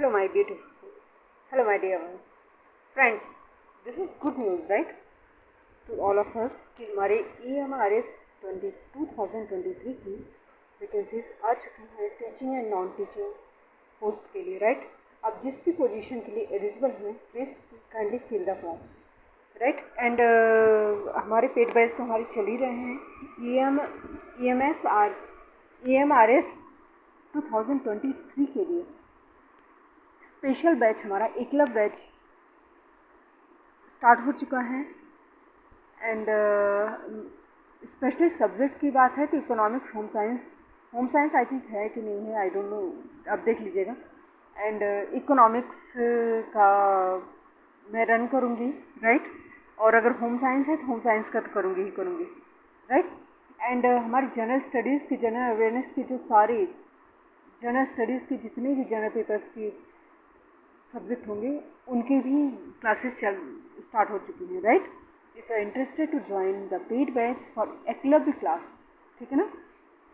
Hello, my beautiful soul. Hello, my dear ones. Friends, this is good news, right? To all of us कि हमारे EMRS 2023 की vacancies आ चुकी हैं teaching and non teaching post के लिए, right? आप जिस भी पोजीशन के लिए एलिजिबल हैं, please kindly fill the form, right? And हमारे पेड बैच तो हमारे चल ही रहे हैं EMRS 2023 के लिए। स्पेशल बैच हमारा एकलव्य बैच स्टार्ट हो चुका है। एंड स्पेशली सब्जेक्ट की बात है तो economics, home science I think है कि नहीं है, आई डोंट नो, आप देख लीजिएगा। एंड इकोनॉमिक्स का मैं रन करूँगी, राइट? और अगर होम साइंस है तो होम साइंस का तो करूँगी ही करूँगी, राइट? एंड हमारी जनरल स्टडीज़ की, जनरल अवेयरनेस की, जो सारी जनरल स्टडीज़ की जितने भी जनरल पेपर्स की सब्जेक्ट होंगे उनके भी क्लासेस स्टार्ट हो चुकी हैं, right? If you are interested to join the paid batch for Eklavya class, ठीक है ना,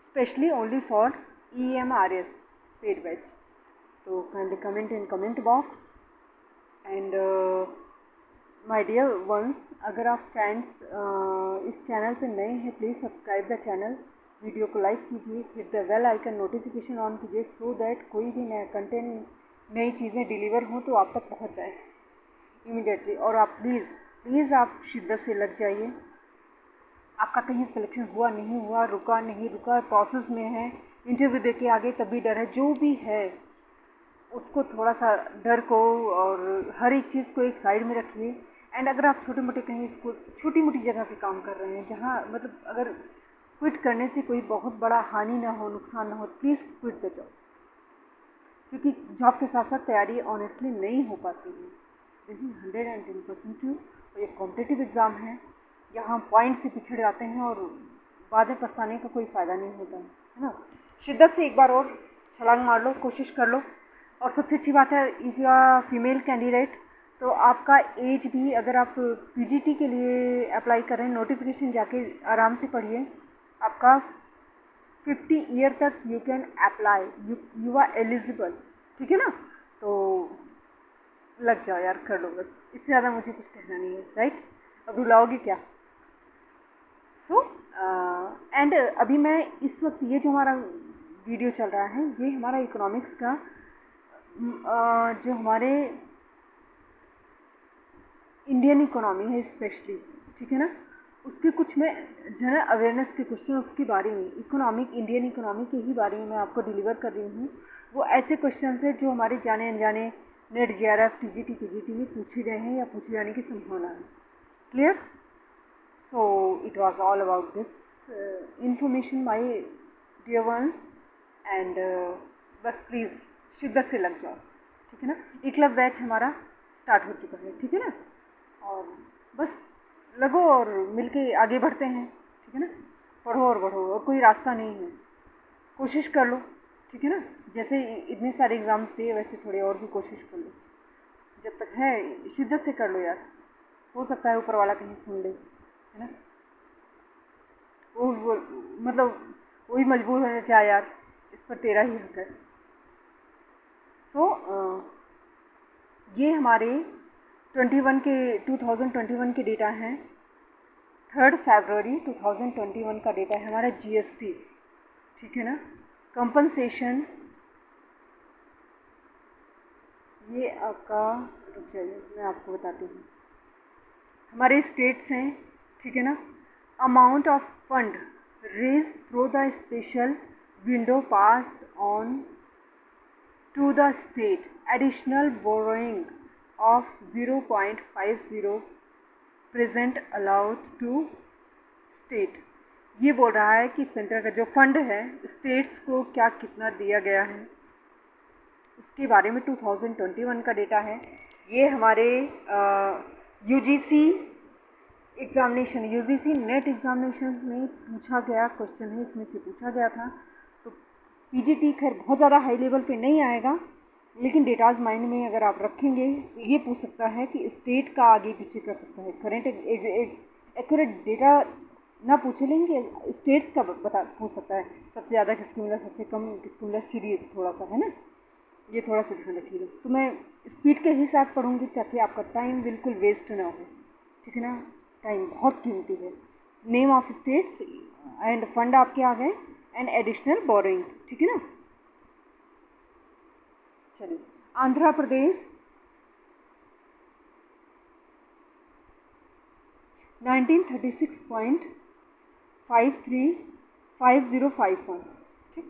specially only for EMRS paid batch, तो kindly comment in comment box. And my dear ones, अगर आप फ्रेंड्स इस चैनल पे नए हैं, please subscribe the channel, video को लाइक कीजिए, hit the bell icon, notification on कीजिए, सो दैट कोई भी नया कंटेंट, नई चीज़ें डिलीवर हों तो आप तक पहुंच जाए इमीडिएटली। और आप प्लीज़ आप शिद्दत से लग जाइए। आपका कहीं सिलेक्शन हुआ नहीं हुआ, रुका नहीं रुका, प्रोसेस में है, इंटरव्यू दे के आगे तब भी डर है, जो भी है उसको थोड़ा सा डर को और हर एक चीज़ को एक साइड में रखिए। एंड अगर आप छोटे मोटे कहीं स्कूल, छोटी मोटी जगह पे काम कर रहे हैं जहाँ मतलब अगर क्विट करने से कोई बहुत बड़ा हानि ना हो, नुकसान ना हो, प्लीज़ क्विट द जॉब, क्योंकि जॉब के साथ साथ तैयारी ऑनेस्टली नहीं हो पाती है। This is 110% true. और ये कॉम्पिटिटिव एग्ज़ाम है, यहाँ हम पॉइंट से पिछड़ जाते हैं और बाद में पछताने का कोई फ़ायदा नहीं होता है ना। शिद्दत से एक बार और छलांग मार लो, कोशिश कर लो। और सबसे अच्छी बात है, if you are female candidate तो आपका एज भी, अगर आप PGT के लिए अप्लाई कर रहे हैं, नोटिफिकेशन जाके आराम से पढ़िए, आपका 50 ईयर तक you can apply, you are eligible, ठीक है ना। तो लग जाओ यार, कर लो बस, इससे ज़्यादा मुझे कुछ कहना नहीं है, राइट? अब रुलाओगे क्या? सो एंड अभी मैं इस वक्त, ये जो हमारा वीडियो चल रहा है, ये हमारा इकोनॉमिक्स का जो हमारे इंडियन इकोनॉमी है स्पेशली, ठीक है ना, उसके कुछ मैं जनरल अवेयरनेस के क्वेश्चन उसके बारे में, इंडियन इकोनॉमी के ही बारे में मैं आपको डिलीवर कर रही हूँ। वो ऐसे क्वेश्चन है जो हमारे जाने अनजाने नेट, JRF, TGT, PGT में पूछे गए हैं या पूछे जाने की संभावना है। Clear? So it was all about this information my dear ones. And बस प्लीज़ शिद्दत से लग जाओ, ठीक है ना। एकलव्य बैच हमारा स्टार्ट हो चुका है, ठीक है ना, और बस लगो और मिलके आगे बढ़ते हैं, ठीक है ना। पढ़ो और बढ़ो, और कोई रास्ता नहीं है, कोशिश कर लो, ठीक है ना। जैसे इतने सारे एग्ज़ाम्स दिए वैसे थोड़ी और भी कोशिश कर लो, जब तक है शिद्दत से कर लो यार, हो सकता है ऊपर वाला कहीं सुन ले, है ना। वो मतलब वही मजबूर होने चाहे यार, इस पर तेरा ही हक है। सो ये हमारे 2021 के डेटा हैं। 3 फरवरी 2021 का डेटा है हमारा GST, ठीक है ना। कंपनसेशन ये आपका, रुक जाइए मैं आपको बताती हूँ, हमारे स्टेट्स हैं, ठीक है ना। Amount of fund raise through the special window passed on to the state, additional borrowing of 0.50 present allowed to state. ये बोल रहा है कि सेंटर का जो फंड है स्टेट्स को क्या कितना दिया गया है, उसके बारे में 2021 का डेटा है। ये हमारे UGC नेट एग्जामिनेशन में पूछा गया क्वेश्चन है, इसमें से पूछा गया था। तो PGT खैर बहुत ज़्यादा हाई लेवल पे नहीं आएगा, लेकिन डेटाज माइंड में अगर आप रखेंगे तो ये पूछ सकता है कि स्टेट का आगे पीछे कर सकता है। करेंट एक्यूरेट डेटा ना पूछे, लेंगे स्टेट्स का पूछ सकता है, सबसे ज़्यादा किसको मिला, सबसे कम किसको मिला, सीरीज थोड़ा सा, है ना। ये थोड़ा सा ध्यान रखिएगा। तो मैं स्पीड के ही साथ पढ़ूँगी ताकि आपका टाइम बिल्कुल वेस्ट ना हो, ठीक है ना। टाइम बहुत कीमती है। Name of states end fund आपके आ गए, एंड एडिशनल बोरोइंग, ठीक है ना। चलिए, आंध्र प्रदेश 1936.535051, ठीक।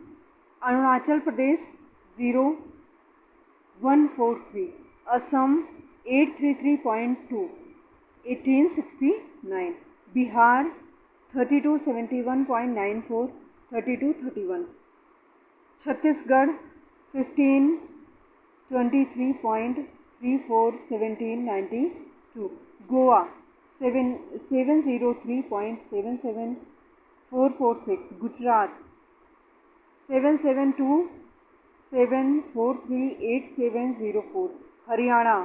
अरुणाचल प्रदेश 0143, असम 833.2 1869, बिहार 3271.94 3231, छत्तीसगढ़ 1523.34 1792, गोवा 703.77 446, गुजरात 7727438 हरियाणा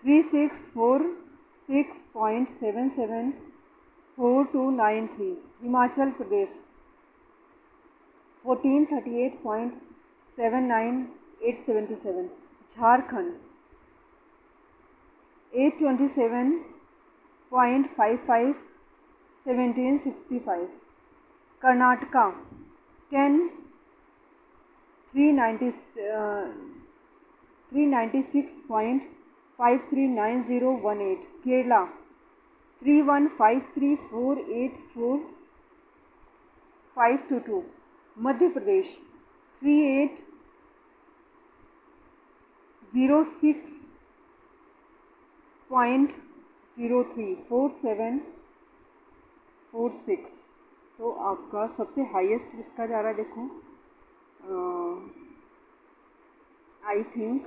3646.77 4293, हिमाचल प्रदेश 1438.79 877, झारखंड 827.55 1765, कर्नाटका 396.539018, केरला 3153484 मध्य प्रदेश 3806.03 तो आपका सबसे हाईएस्ट किसका जा रहा है देखो, आई थिंक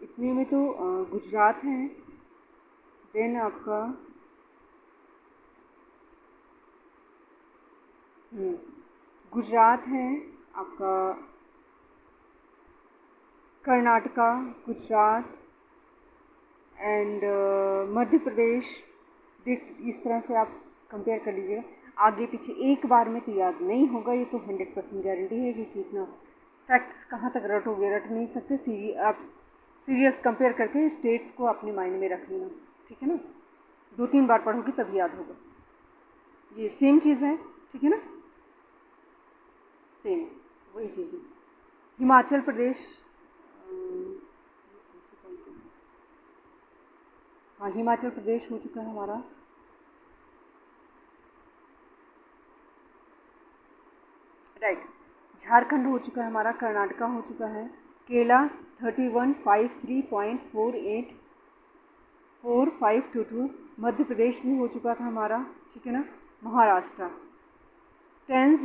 इतने में तो गुजरात है, देन आपका गुजरात है, आपका कर्नाटका, गुजरात एंड मध्य प्रदेश। देख, इस तरह से आप कंपेयर कर लीजिएगा। आगे पीछे एक बार में तो याद नहीं होगा, ये तो 100% गारंटी है कि इतना फैक्ट्स कहाँ तक रटोगे, रट नहीं सकते। आप सीरियस कंपेयर करके स्टेट्स को अपने माइंड में रख लेना, ठीक है ना। 2-3 बार पढ़ोगे तब याद होगा। ये सेम चीज़ है, ठीक है ना, सेम वही चीज़ है। हिमाचल प्रदेश, हाँ हिमाचल प्रदेश हो चुका है हमारा। राइट, झारखंड हो चुका है हमारा, कर्नाटका हो चुका है, केरला 3153.4522, मध्य प्रदेश भी हो चुका था हमारा, ठीक है ना। महाराष्ट्र 10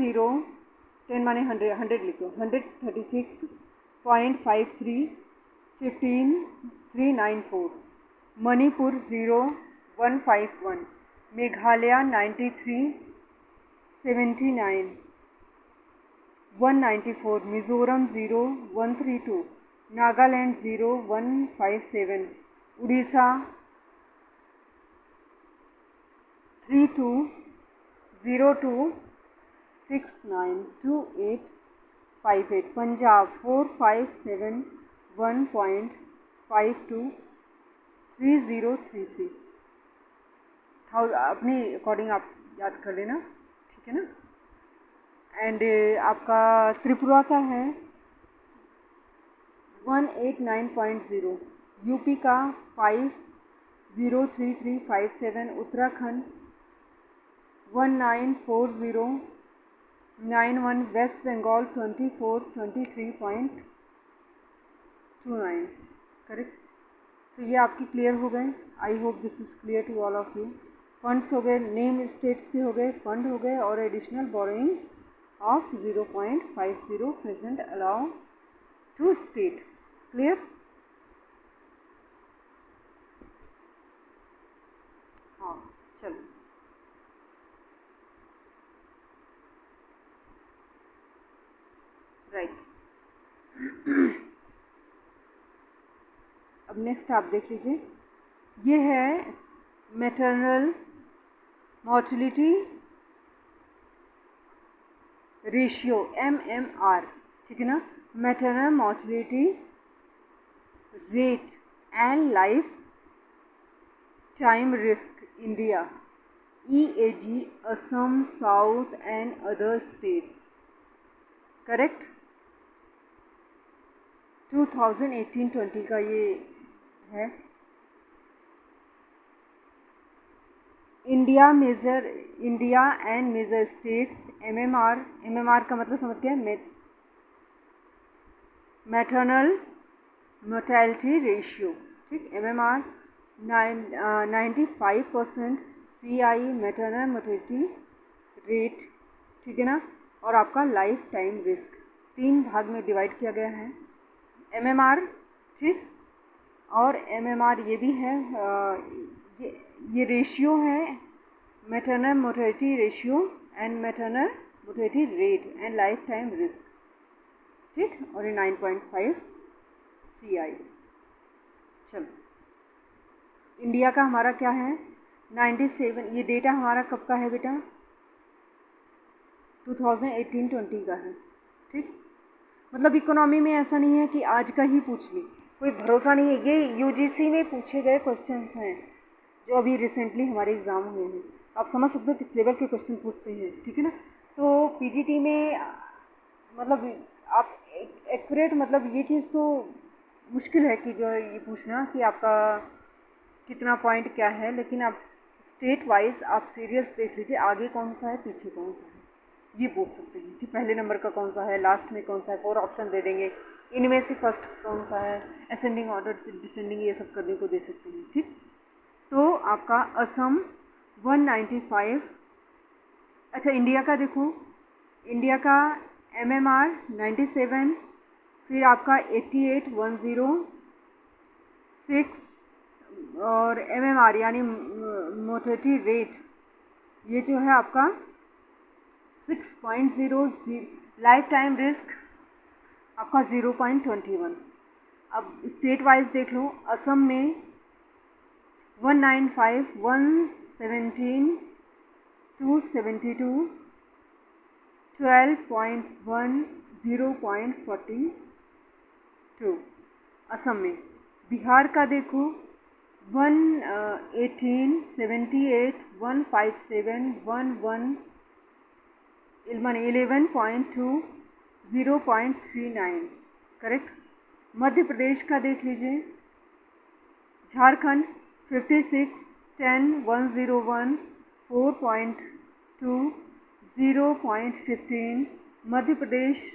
माने 100 लिख दो, 136.53 15394, मणिपुर 0151, मेघालय 9379 194, मिज़ोरम 0132, नागालैंड 0157, उड़ीसा 3202692858, पंजाब 4571.52 3033। अपने अकॉर्डिंग आप याद कर लेना, ठीक है ना। एंड आपका त्रिपुरा का है 189.0, यूपी का 503357, उत्तराखंड 194091, वेस्ट बंगाल 2423.29, करेक्ट। तो ये आपकी क्लियर हो गए। I hope this is clear to all of you. Funds हो गए, नेम स्टेट्स के हो गए, फंड हो गए, और additional borrowing of 0.50 present allow to state, clear। हाँ चलो, राइट। अब नेक्स्ट आप देख लीजिए, ये है मैटरनल मोर्टिलिटी रेशियो MMR, ठीक है ना, maternal mortality rate and life time risk India EAG Assam south and other states, correct. 2018-20 का ये है। India and major states MMR का मतलब समझ गए, मैटरनल मोर्टेलिटी रेशियो, ठीक। MMR 95% CI maternal mortality rate, ठीक है ना, और आपका लाइफ टाइम रिस्क, 3 भाग में डिवाइड किया गया है MMR, ठीक। और MMR ये भी है, ये रेशियो है, maternal mortality ratio and maternal mortality rate and life time risk, ठीक। और ये 9.5 CI। चलो, इंडिया का हमारा क्या है 97, ये डेटा हमारा कब का है बेटा, 2018-20 का है, ठीक। मतलब इकोनॉमी में ऐसा नहीं है कि आज का ही पूछ ली, कोई भरोसा नहीं है। ये UGC में पूछे गए क्वेश्चंस हैं जो अभी रिसेंटली हमारे एग्ज़ाम हुए हैं। आप समझ सकते हो किस लेवल के क्वेश्चन पूछते हैं, ठीक है ना। तो PGT में मतलब आप एक्यूरेट, मतलब ये चीज़ तो मुश्किल है कि जो ये पूछना कि आपका कितना पॉइंट क्या है, लेकिन आप स्टेट वाइज आप सीरियस देख लीजिए, आगे कौन सा है पीछे कौन सा है, ये पूछ सकते हैं कि पहले नंबर का कौन सा है, लास्ट में कौन सा है, 4 ऑप्शन दे देंगे, इनमें से फर्स्ट कौन सा है, असेंडिंग ऑर्डर डिसेंडिंग, ये सब करने को दे सकते हैं, ठीक। तो आपका असम 195, अच्छा इंडिया का देखो, इंडिया का MMR 97, फिर आपका 88,106, और MMR यानी मोर्टेलिटी रेट, ये जो है आपका 6.00, लाइफ टाइम रिस्क आपका 0.21। अब स्टेट वाइज देख लो, असम में 195, 117, 272, 12.1, 0.42 असम में। बिहार का देखो 118, 78, 157, 11 11.2, 0.39, करेक्ट। मध्य प्रदेश का देख लीजिए, झारखंड 56, 10, 101, 4.2, 0.15, मध्य प्रदेश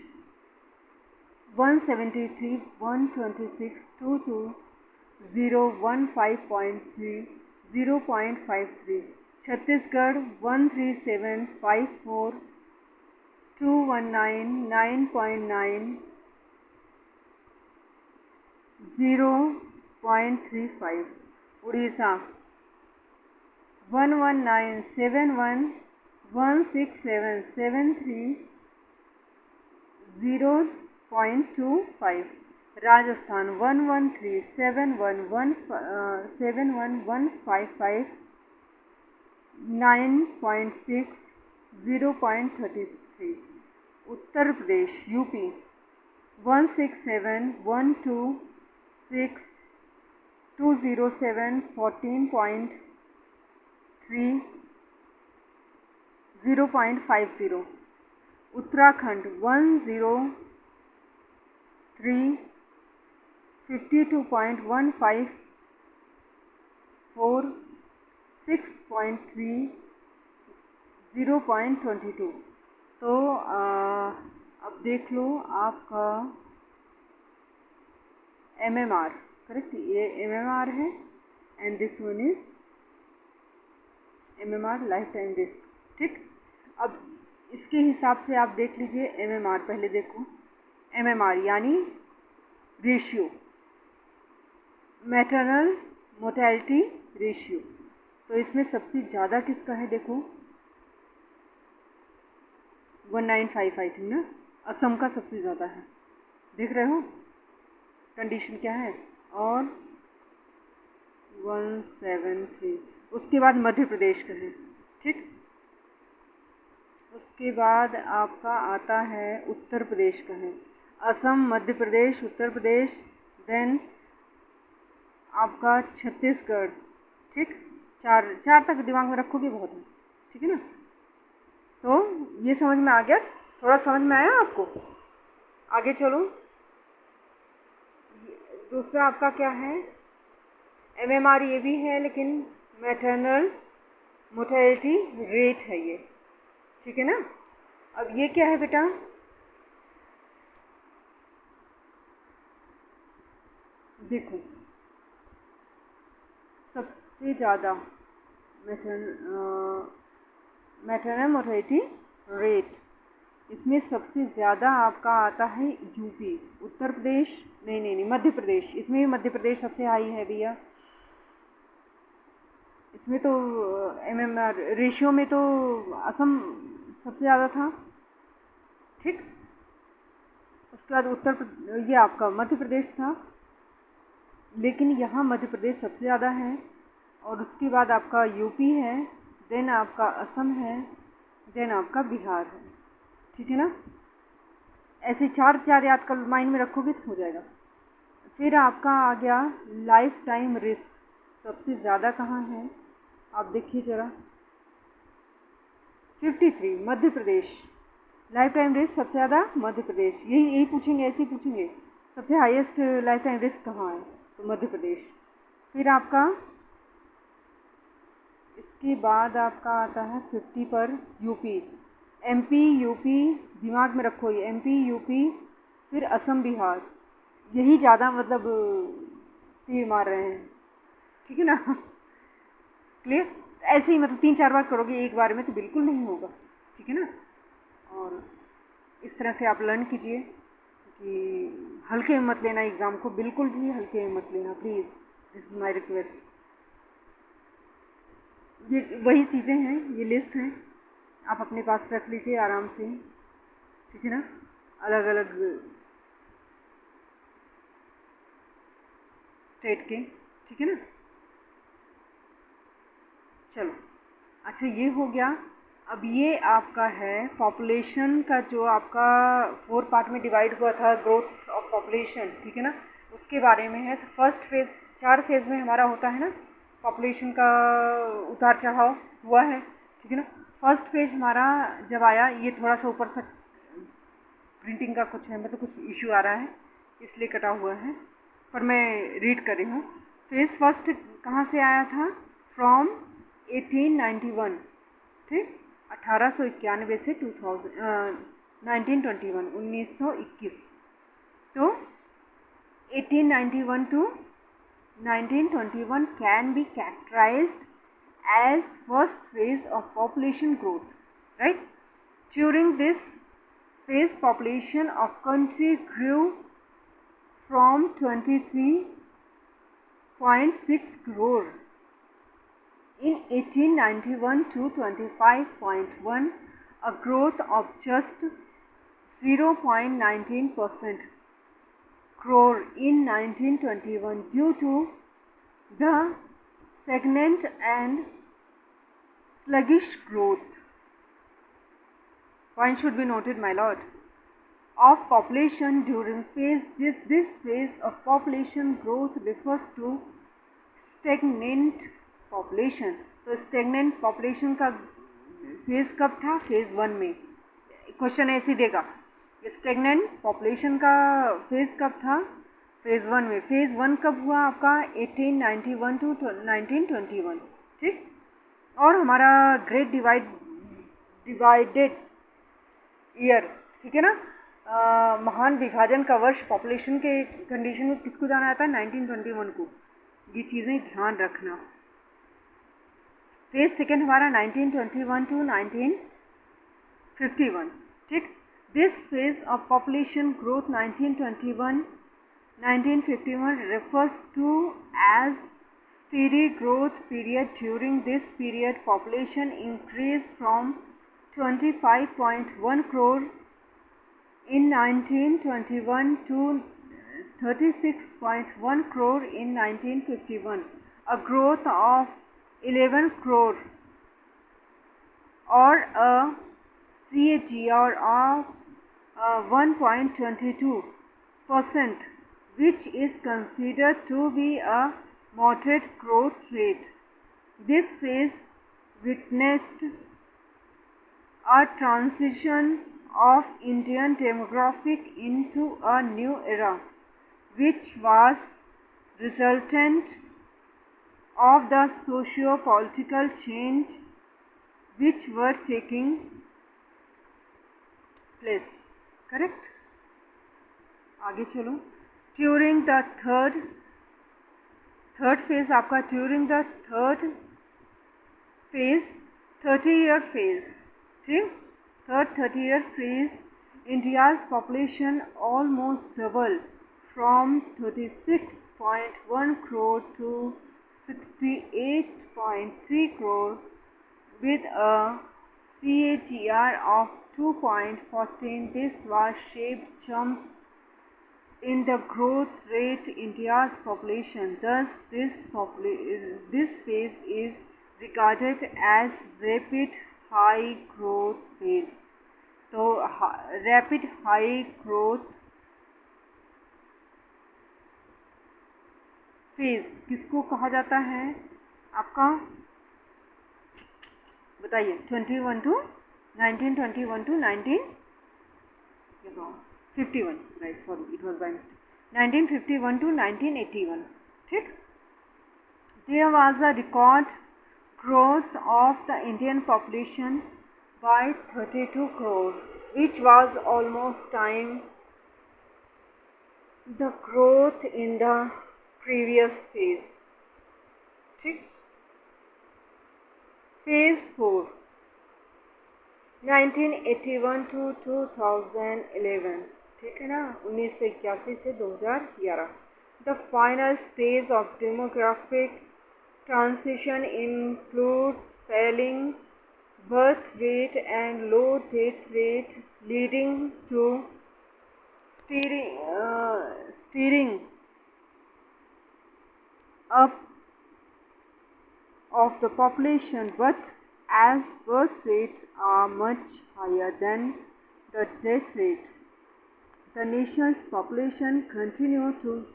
173, 126, 22, 015.3, 0.53, छत्तीसगढ़ 13754, 219, 9.9, 0.35, उड़ीसा 11971, 16773, 0.25, राजस्थान 11371, 9.6, 0.33, उत्तर प्रदेश UP 16712, 207, 14.3, 0.50, उत्तराखंड 103, 52.154, 6.3, 0.22। तो अब देख लो आपका MMR, करेक्ट, ये MMR है and this one is MMR life time risk, ठीक। अब इसके हिसाब से आप देख लीजिए MMR, पहले देखो MMR यानी रेशियो, मैटरनल मोर्टेलिटी रेशियो, तो इसमें सबसे ज़्यादा किसका है देखो 195 आई थिंक ना, असम का सबसे ज़्यादा है, देख रहे हो कंडीशन क्या है, और 173, उसके बाद मध्य प्रदेश का है, ठीक। उसके बाद आपका आता है उत्तर प्रदेश का है, असम, मध्य प्रदेश, उत्तर प्रदेश, देन आपका छत्तीसगढ़। ठीक, चार चार तक दिमाग में रखोगे बहुत है, ठीक है ना। तो ये समझ में आ गया, थोड़ा समझ में आया आपको। आगे चलो, दूसरा आपका क्या है, MMR ये भी है लेकिन मैटरनल मोर्टेलिटी रेट है ये, ठीक है ना। अब ये क्या है बेटा, देखो सबसे ज़्यादा मैटरनल मोर्टेलिटी रेट, इसमें सबसे ज़्यादा आपका आता है यूपी, उत्तर प्रदेश नहीं, मध्य प्रदेश, इसमें भी मध्य प्रदेश सबसे हाई है भैया। इसमें तो MMR रेशियो में तो असम सबसे ज़्यादा था, ठीक। उसके बाद ये आपका मध्य प्रदेश था, लेकिन यहाँ मध्य प्रदेश सबसे ज़्यादा है, और उसके बाद आपका यूपी है, देन आपका असम है, देन आपका बिहार है, ठीक है ना। ऐसे चार चार याद कर, माइंड में रखोगे तो हो जाएगा। फिर आपका आ गया लाइफ टाइम रिस्क, सबसे ज़्यादा कहाँ है आप देखिए ज़रा, 53 Madhya Pradesh. Life time risk सबसे ज़्यादा मध्य प्रदेश, यही पूछेंगे, ऐसे ही पूछेंगे सबसे हाईएस्ट लाइफ टाइम रिस्क कहाँ है, तो मध्य प्रदेश। फिर आपका इसके बाद आपका आता है 50 पर यूपी, MP यूपी, दिमाग में रखो ये MP यूपी, फिर असम बिहार, यही ज़्यादा मतलब तीर मार रहे हैं, ठीक है ना। क्लियर, ऐसे ही मतलब 3-4 बार करोगे एक बार में तो बिल्कुल नहीं होगा, ठीक है ना। और इस तरह से आप लर्न कीजिए कि हल्के में मत लेना एग्ज़ाम को, बिल्कुल भी हल्के में मत लेना please, this is my request. ये वही चीज़ें हैं, ये लिस्ट हैं, आप अपने पास रख लीजिए आराम से, ठीक है ना। अलग अलग स्टेट के, ठीक है ना। चलो अच्छा, ये हो गया। अब ये आपका है पॉपुलेशन का, जो आपका 4 पार्ट में डिवाइड हुआ था, ग्रोथ ऑफ पॉपुलेशन, ठीक है ना, उसके बारे में है। तो फर्स्ट फेज़, 4 फेज़ में हमारा होता है ना, पॉपुलेशन का उतार चढ़ाव हुआ है, ठीक है ना। फर्स्ट फेज हमारा जब आया, ये थोड़ा सा ऊपर से प्रिंटिंग का कुछ है, मतलब कुछ इशू आ रहा है इसलिए कटा हुआ है, पर मैं रीड कर रही हूँ। फेज़ फर्स्ट कहाँ से आया था, फ्रॉम 1891, ठीक, 1891 से 1921, तो 1891 to 1921 can be characterized as first phase of population growth, right? During this phase, population of country grew from 23.6 crore in 1891 to 25.1, a growth of just 0.19% crore in 1921 due to the stagnant and sluggish growth. Point should be noted, my lord, of population during phase. This phase of population growth refers to stagnant population. तो stagnant population का phase कब था, phase 1 में। Question ऐसे देगा, stagnant population का phase कब था, फेज 1 में। फेज 1 कब हुआ आपका, 1891 to 1921, ठीक। और हमारा ग्रेट डिवाइडेड ईयर, ठीक है ना, महान विभाजन का वर्ष पॉपुलेशन के कंडीशन में किसको जाना जाता है, 1921 को। ये चीज़ें ध्यान रखना। फेज सेकेंड हमारा 1921 to 1951, ठीक। This phase of population growth 1921-1951 refers to as steady growth period. During this period, population increased from 25.1 crore in 1921 to 36.1 crore in 1951, a growth of 11 crore or a CAGR of 1.22%, which is considered to be a moderate growth rate. This phase witnessed a transition of Indian demographic into a new era, which was resultant of the socio-political change which were taking place. Correct? आगे चलो. During the third phase आपका during the third phase 30-year phase, ठीक, third 30-year phase India's population almost doubled from 36.1 crore to 68.3 crore with a CAGR of 2.14. This was shaped jump in the growth rate India's population. Thus, this phase is regarded as rapid high growth phase. तो rapid high growth phase किसको कहा जाता है आपका, बताइए. 1921 to 1951, right, sorry it was by mistake. 1951 to 1981, ठीक. There was a record growth of the Indian population by 32 crore, which was almost time the growth in the previous phase. ठीक. Phase 4 1981 to 2011, ठीक है ना, 1981 से 2011. The final stage of demographic transition includes falling birth rate and low death rate, leading to steering up of the population, but as birth rates are much higher than the death rate, the nation's population continued to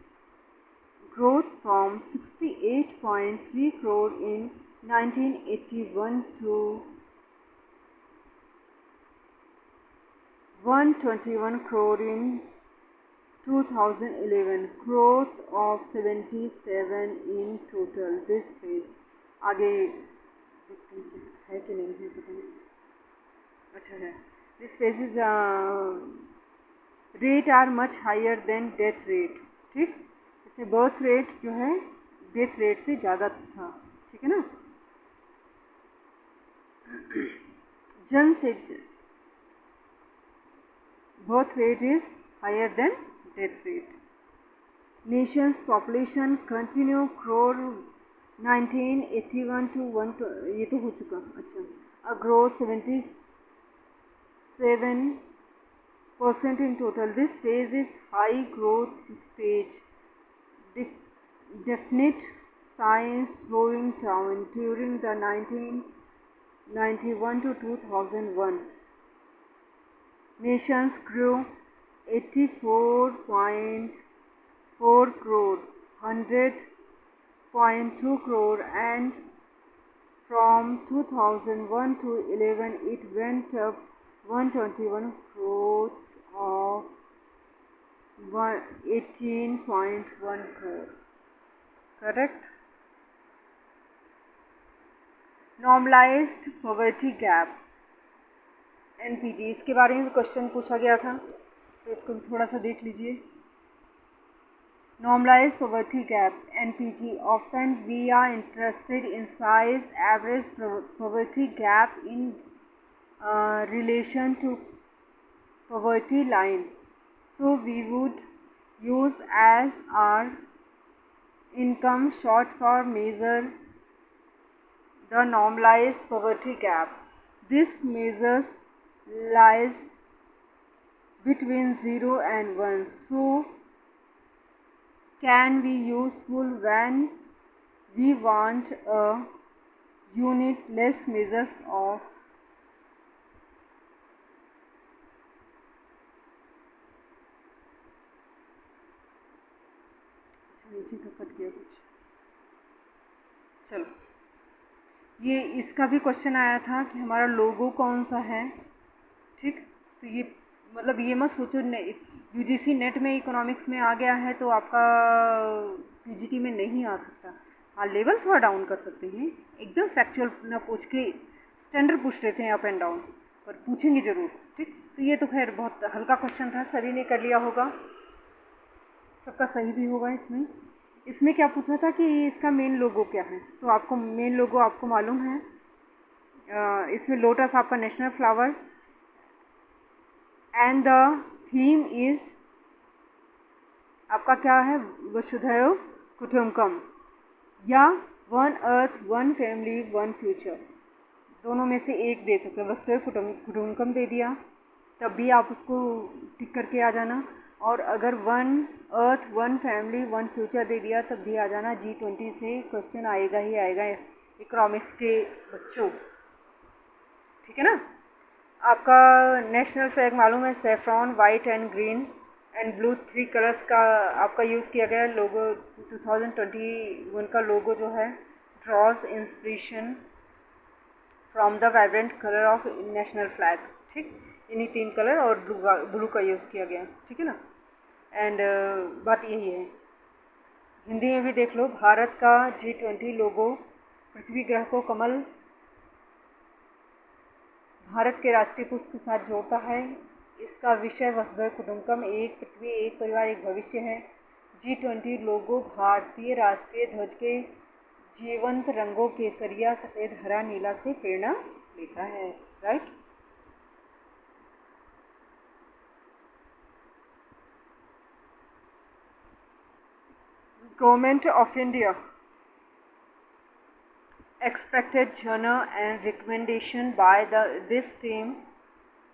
grow from 68.3 crore in 1981 to 121 crore in 2011, growth of 77 in total. This phase आगे है कि नहीं है पता नहीं. अच्छा है. This phase is rate are much higher than death rate, ठीक. इससे बर्थ रेट जो है डेथ रेट से ज़्यादा था, ठीक है ना. जन्म से birth rate is higher than death rate. Nation's population continue grow 1981 to 1, ये तो हो चुका. अच्छा, a growth 77% in total. This phase is high growth stage. Definite signs slowing down during the 1991 to 2001. Nations grew 84.4 crore, 100.2 crore, and from 2001 to 11 it went up 121 growth of 18.1 crore. Correct? Normalized poverty gap, NPG, इसके बारे में भी question पूछा गया था, तो इसको थोड़ा सा देख लीजिए. Normalized poverty gap, NPG. Often we are interested in size average poverty gap in relation to poverty line. So we would use as our income short for measure the normalized poverty gap. This measures lies between 0 and 1, so can be useful when we want a unit less measures of ये इसका भी question आया था कि हमारा लोगो कौन सा है, ठीक। तो ये मतलब ये मत सोचो यूजीसी नेट में इकोनॉमिक्स में आ गया है तो आपका पीजीटी में नहीं आ सकता। हाँ, लेवल थोड़ा डाउन कर सकते हैं, एकदम फैक्चुअल ना पूछ के स्टैंडर्ड पूछ लेते हैं अप एंड डाउन, पर पूछेंगे ज़रूर, ठीक। तो ये तो खैर बहुत हल्का क्वेश्चन था, सभी ने कर लिया होगा, सबका सही भी होगा। इसमें क्या पूछा था कि इसका मेन लोगो क्या है, तो आपको मेन लोगो आपको मालूम है। इसमें लोटस आपका national flower and the theme is आपका क्या है, वसुधैव कुटुम्बकम या one earth one family one future, दोनों में से एक दे सकते हैं। वसुधैव कुटुम्बकम दे दिया तब भी आप उसको टिक करके आ जाना, और अगर one earth one family one future दे दिया तब भी आ जाना। G20 से क्वेश्चन आएगा ही आएगा इकोनॉमिक्स के बच्चों, ठीक है ना। आपका नेशनल फ्लैग मालूम है, saffron white and green and blue 3 colours का आपका यूज़ किया गया है। लोगो 2021 का लोगो जो है draws inspiration from the vibrant colour of national flag, ठीक। इन्हीं 3 कलर और ब्लू का यूज़ किया गया, ठीक है ना। एंड बात यही है, हिंदी में भी देख लो, भारत का G20 लोगो पृथ्वी ग्रह को कमल भारत के राष्ट्रीय पुष्प के साथ जोड़ता है। इसका विषय वसुधैव कुटुम्बकम, एक पृथ्वी एक परिवार एक भविष्य है। G20 लोगो भारतीय राष्ट्रीय ध्वज के जीवंत रंगों केसरिया सफ़ेद हरा नीला से प्रेरणा लेता है, right. Government of India expected journal and recommendation by this team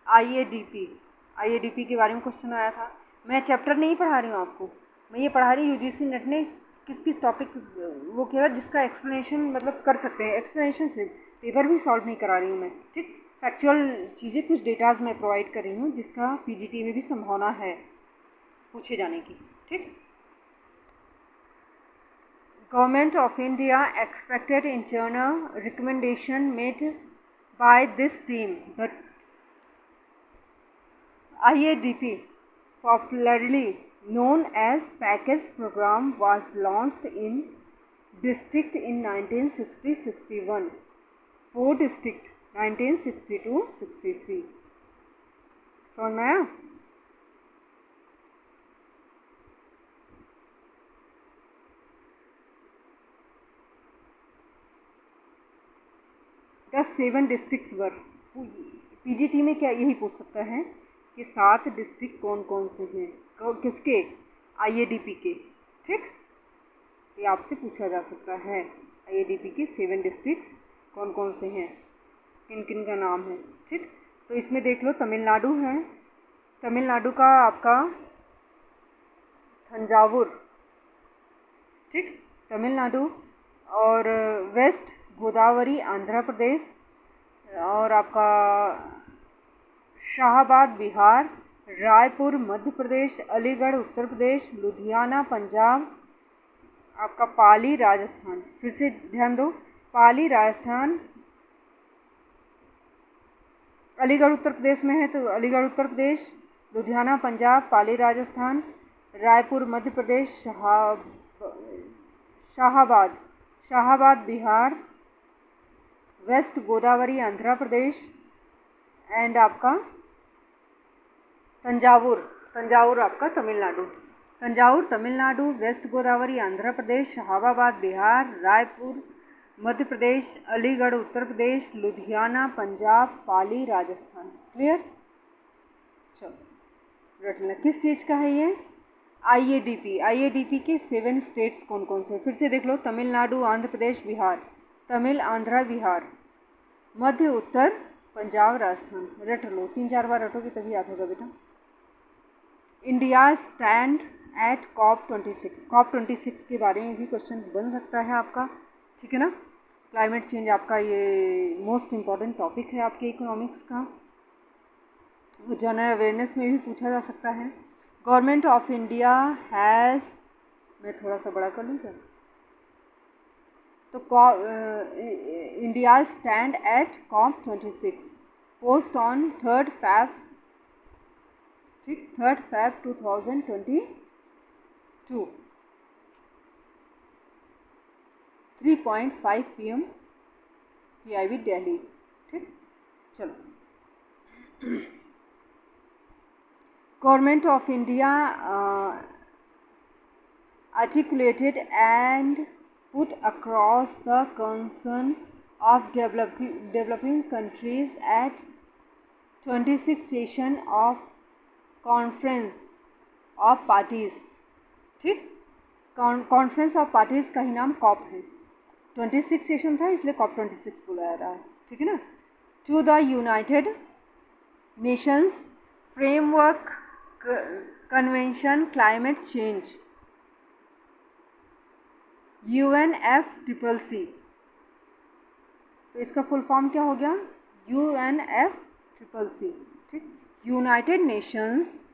IADP के बारे में क्वेश्चन आया था। मैं चैप्टर नहीं पढ़ा रही हूँ आपको, मैं ये पढ़ा रही हूँ यूजीसी नेट ने किस किस टॉपिक वो किया जिसका एक्सप्लेनेशन मतलब कर सकते हैं। एक्सप्लेनेशन से पेपर भी सॉल्व नहीं करा रही हूँ मैं, ठीक। फैक्चुअल चीज़ें कुछ डेटाज मैं प्रोवाइड कर रही हूँ जिसका पीजीटी में भी संभावना है पूछे जाने की, ठीक। Government of India expected internal recommendation made by this team. The IADP, popularly known as Package Program, was launched in district in 1960-61, 4 district 1962-63. समझ में आया? द 7 डिस्ट्रिक्ट्स वर, पीजीटी में क्या यही पूछ सकता है कि 7 डिस्ट्रिक्ट कौन कौन से हैं, किसके, आईएडीपी के, ठीक। ये आपसे पूछा जा सकता है आईएडीपी के 7 डिस्ट्रिक्ट्स कौन कौन से हैं, किन किन का नाम है, ठीक। तो इसमें देख लो, तमिलनाडु है, तमिलनाडु का आपका थंजावुर, ठीक, तमिलनाडु। और वेस्ट गोदावरी आंध्र प्रदेश, और आपका शाहबाद बिहार, रायपुर मध्य प्रदेश, अलीगढ़ उत्तर प्रदेश, लुधियाना पंजाब, आपका पाली राजस्थान। फिर से ध्यान दो, पाली राजस्थान, अलीगढ़ उत्तर प्रदेश में है तो अलीगढ़ उत्तर प्रदेश, लुधियाना पंजाब, पाली राजस्थान, रायपुर मध्य प्रदेश, शाहबाद बिहार, वेस्ट गोदावरी आंध्र प्रदेश, एंड आपका तंजावुर आपका तंजावुर तमिलनाडु, वेस्ट गोदावरी आंध्र प्रदेश, शाहबाद बिहार, रायपुर मध्य प्रदेश, अलीगढ़ उत्तर प्रदेश, लुधियाना पंजाब, पाली राजस्थान। क्लियर? चलो रट लेना, किस चीज़ का है ये, आईएडीपी के 7 स्टेट्स कौन कौन से। फिर से देख लो, तमिलनाडु आंध्र प्रदेश बिहार, तमिल आंध्रा बिहार, मध्य उत्तर पंजाब राजस्थान। रट लो, 3-4 बार रटोगे तभी याद होगा बेटा। इंडिया स्टैंड एट COP26 के बारे में भी क्वेश्चन बन सकता है आपका, ठीक है ना। क्लाइमेट चेंज आपका ये मोस्ट इम्पॉर्टेंट टॉपिक है आपके इकोनॉमिक्स का, जनरल अवेयरनेस में भी पूछा जा सकता है। गवर्नमेंट ऑफ इंडिया हैज़, मैं थोड़ा सा बड़ा कर लूँ क्या, तो India stand at COP26 post on 3 Feb 2022 3:05 PM PIB Delhi. ठीक, चलो। Government of India articulated and put across the concern of developing countries at 26th session of Conference of Parties। ठीक, कॉन्फ्रेंस ऑफ पार्टीज का ही नाम corp है। 26 session था इसलिए COP26 बुलाया रहा है। ठीक है ना। To the United Nations framework convention climate change UNFCCC। तो इसका फुल फॉर्म क्या हो गया? UNFCCC। ठीक, United Nations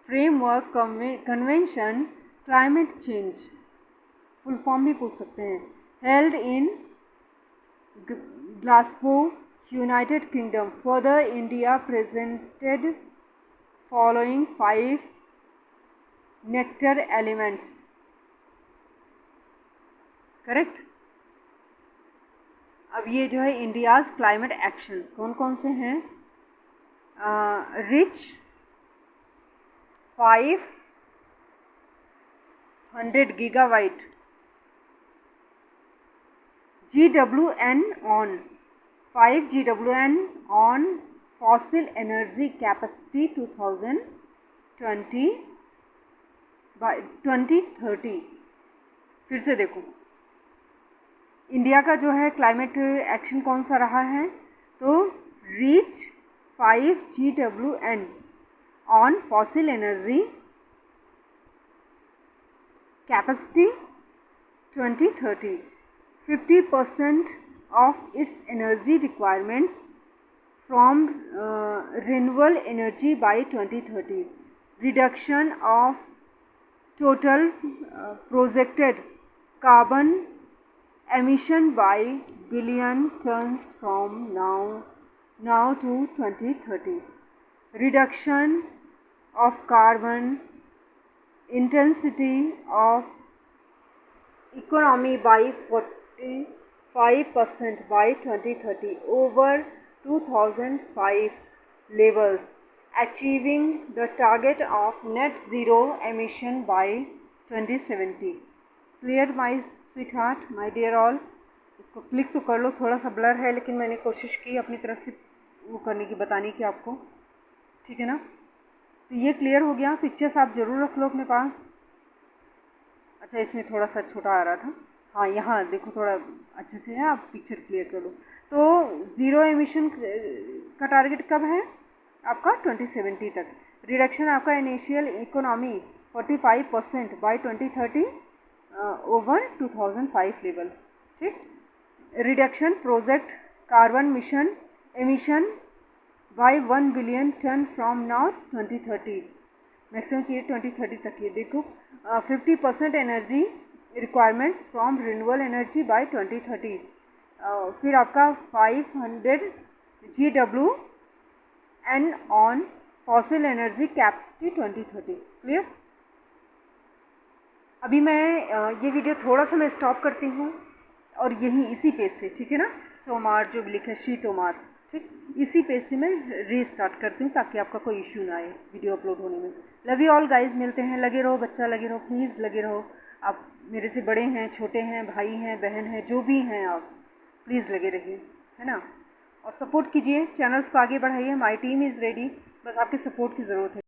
framework convention climate change, full form भी पूछ सकते हैं। Held in Glasgow, United kingdom. Further India presented following 5 nectar elements. Correct. अब ये जो है इंडियाज क्लाइमेट एक्शन कौन कौन से हैं? Rich 500 gigawatt GWN on 5 GWN on fossil energy capacity 2020 by 2030। फिर से देखो, इंडिया का जो है क्लाइमेट एक्शन कौन सा रहा है? तो reach 5 GWN on fossil energy capacity 2030, 50% of its energy requirements from renewable energy by 2030, reduction of total projected carbon emission by billion tons from now to 2030, reduction of carbon intensity of economy by 45% by 2030 over 2005 levels, achieving the target of net zero emission by 2070। Clear my sweet heart, my dear all. इसको click तो कर लो, थोड़ा सा blur है लेकिन मैंने कोशिश की अपनी तरफ से वो करने की, बताने की आपको। ठीक है ना। तो ये क्लियर हो गया। पिक्चर्स आप ज़रूर रख लो अपने पास। अच्छा, इसमें थोड़ा सा छोटा आ रहा था। हाँ, यहाँ देखो थोड़ा अच्छे से है, आप पिक्चर क्लियर कर लो। तो ज़ीरो एमिशन का टारगेट कब है आपका? 2070 तक। रिडक्शन आपका initial economy 45% by 2030 over 2005 level. ठीक। Reduction project carbon emission by 1 billion ton from now 2030, maximum चाहिए 2030 तक। ये देखो 50% energy requirements from renewable energy by 2030। फिर आपका 500 GWN on fossil energy capacity 2030। Clear. अभी मैं ये वीडियो थोड़ा सा मैं स्टॉप करती हूँ और यहीं इसी पेज से, ठीक है ना, तोमार जो लिखा है शी तोमार, ठीक, इसी पेज से मैं रीस्टार्ट करती हूँ ताकि आपका कोई इश्यू ना आए वीडियो अपलोड होने में। लव यू ऑल गाइज, मिलते हैं। लगे रहो बच्चा, लगे रहो प्लीज़, लगे रहो। आप मेरे से बड़े हैं, छोटे हैं, भाई हैं, बहन हैं, जो भी हैं आप प्लीज़ लगे रहिए, है ना। और सपोर्ट कीजिए, चैनल्स को आगे बढ़ाइए। माई टीम इज़ रेडी, बस आपके सपोर्ट की ज़रूरत है।